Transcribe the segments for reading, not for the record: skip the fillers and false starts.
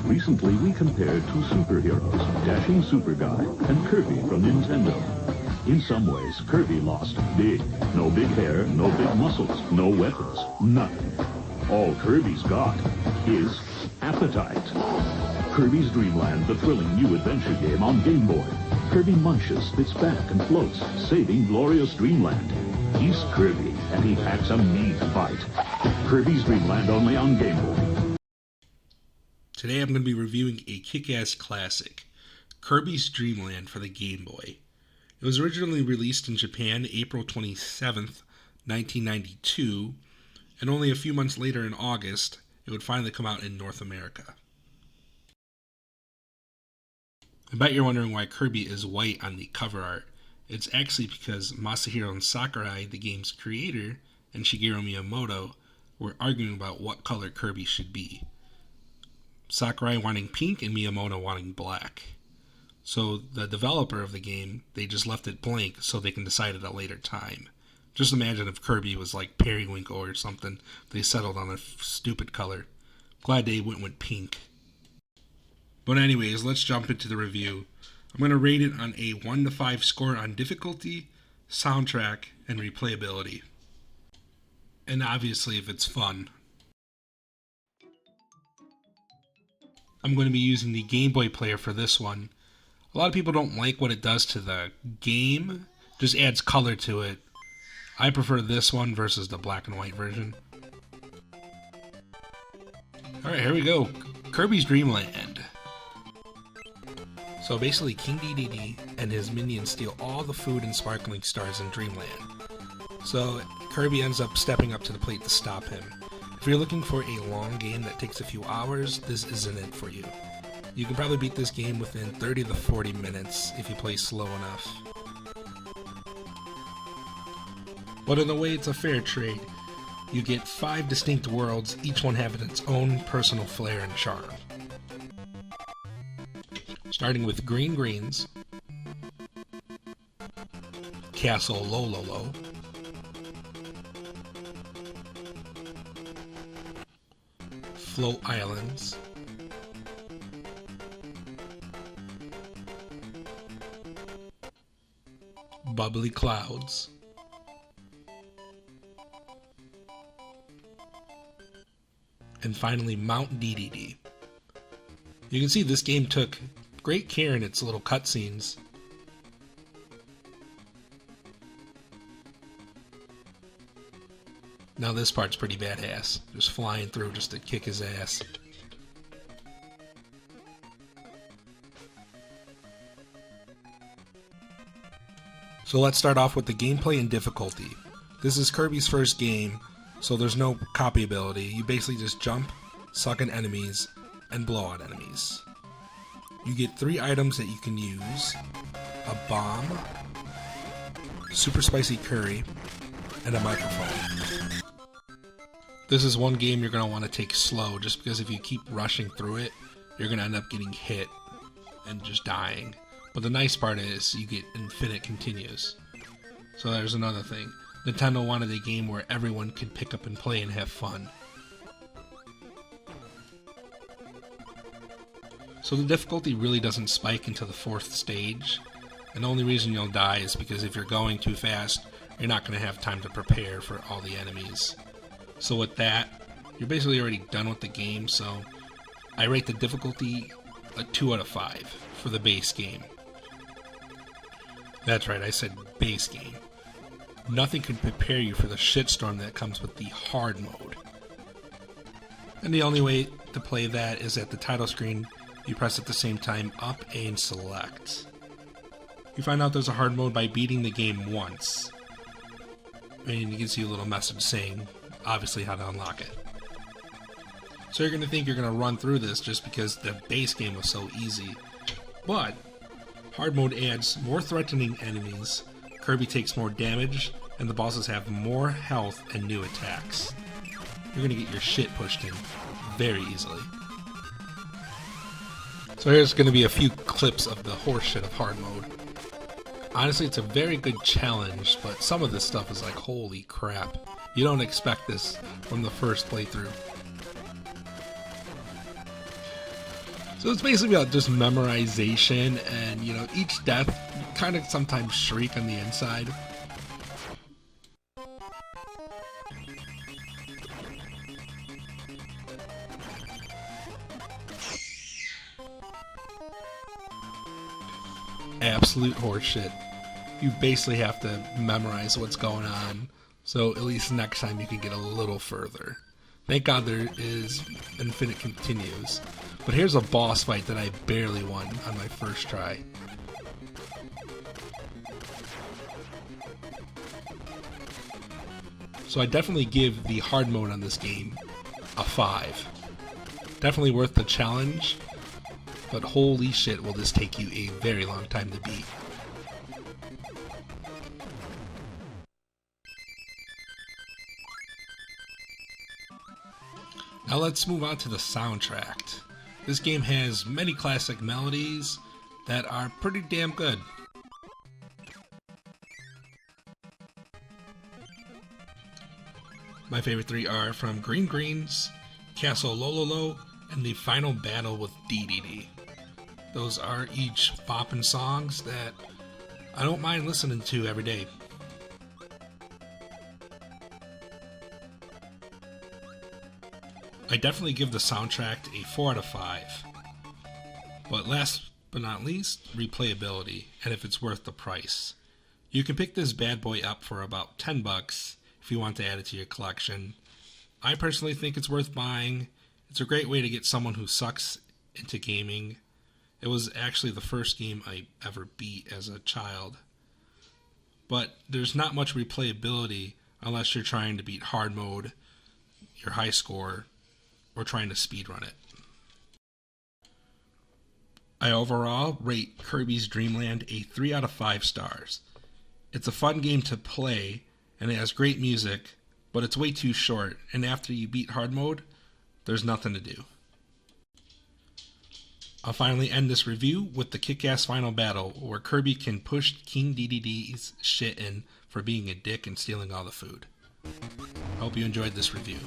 Recently, we compared two superheroes, Dashing Super Guy and Kirby from Nintendo. In some ways, Kirby lost big. No big hair, no big muscles, no weapons, nothing. All Kirby's got is appetite. Kirby's Dreamland, the thrilling new adventure game on Game Boy. Kirby munches, spits back, and floats, saving glorious Dreamland. He's Kirby, and he packs a mean bite. Kirby's Dreamland only on Game Boy. Today I'm going to be reviewing a kick-ass classic, Kirby's Dreamland for the Game Boy. It was originally released in Japan April 27th, 1992, and only a few months later in August, it would finally come out in North America. I bet you're wondering why Kirby is white on the cover art. It's actually because Masahiro Sakurai, the game's creator, and Shigeru Miyamoto were arguing about what color Kirby should be. Sakurai wanting pink and Miyamoto wanting black. So the developer of the game, they just left it blank so they can decide at a later time. Just imagine if Kirby was like Periwinkle or something. They settled on a stupid color. Glad they went with pink. But anyways, let's jump into the review. I'm going to rate it on a 1 to 5 score on difficulty, soundtrack, and replayability. And obviously if it's fun. I'm going to be using the Game Boy player for this one. A lot of people don't like what it does to the game. Just adds color to it. I prefer this one versus the black and white version. Alright, here we go. Kirby's Dreamland. So basically King Dedede and his minions steal all the food and sparkling stars in Dreamland. So Kirby ends up stepping up to the plate to stop him. If you're looking for a long game that takes a few hours, this isn't it for you. You can probably beat this game within 30 to 40 minutes if you play slow enough. But in a way, it's a fair trade. You get 5 distinct worlds, each one having its own personal flair and charm. Starting with Green Greens, Castle LOLOLO, Float Islands, Bubbly Clouds, and finally Mount Dedede. You can see this game took great care in its little cutscenes. Now this part's pretty badass, just flying through just to kick his ass. So let's start off with the gameplay and difficulty. This is Kirby's first game, so there's no copy ability. You basically just jump, suck in enemies, and blow on enemies. You get 3 items that you can use: a bomb, super spicy curry, and a microphone. This is one game you're going to want to take slow, just because if you keep rushing through it, you're going to end up getting hit and just dying. But the nice part is you get infinite continues. So there's another thing. Nintendo wanted a game where everyone could pick up and play and have fun. So the difficulty really doesn't spike until the 4th stage, and the only reason you'll die is because if you're going too fast, you're not going to have time to prepare for all the enemies. So with that, you're basically already done with the game, so I rate the difficulty a 2 out of 5 for the base game. That's right, I said base game. Nothing can prepare you for the shitstorm that comes with the hard mode. And the only way to play that is at the title screen. You press at the same time up and select. You find out there's a hard mode by beating the game once. And you can see a little message saying, obviously, how to unlock it. So you're going to think you're going to run through this just because the base game was so easy. But hard mode adds more threatening enemies, Kirby takes more damage, and the bosses have more health and new attacks. You're going to get your shit pushed in very easily. So here's going to be a few clips of the horseshit of hard mode. Honestly, it's a very good challenge, but some of this stuff is like, holy crap. You don't expect this from the first playthrough. So it's basically about just memorization, and you know, each death kind of sometimes shriek on the inside. Absolute horseshit. You basically have to memorize what's going on, so at least next time you can get a little further. Thank God there is infinite continues. But here's a boss fight that I barely won on my first try. So I definitely give the hard mode on this game a 5. Definitely worth the challenge, but holy shit will this take you a very long time to beat. Now let's move on to the soundtrack. This game has many classic melodies that are pretty damn good. My favorite 3 are From Green Greens, Castle LOLOLO, and the final battle with DDD. Those are each boppin' songs that I don't mind listening to every day. I definitely give the soundtrack a 4 out of 5. But last but not least, replayability, and if it's worth the price. You can pick this bad boy up for about $10 if you want to add it to your collection. I personally think it's worth buying. It's a great way to get someone who sucks into gaming. It was actually the first game I ever beat as a child. But there's not much replayability unless you're trying to beat hard mode, your high score, or trying to speedrun it. I overall rate Kirbys Dreamland a 3 out of 5 stars. It's a fun game to play, and it has great music, but it's way too short, and after you beat hard mode, there's nothing to do. I'll finally end this review with the kick-ass final battle, where Kirby can push King DDD's shit in for being a dick and stealing all the food. I hope you enjoyed this review.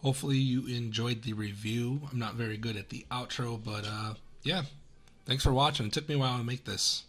Hopefully you enjoyed the review. I'm not very good at the outro, but yeah. Thanks for watching. It took me a while to make this.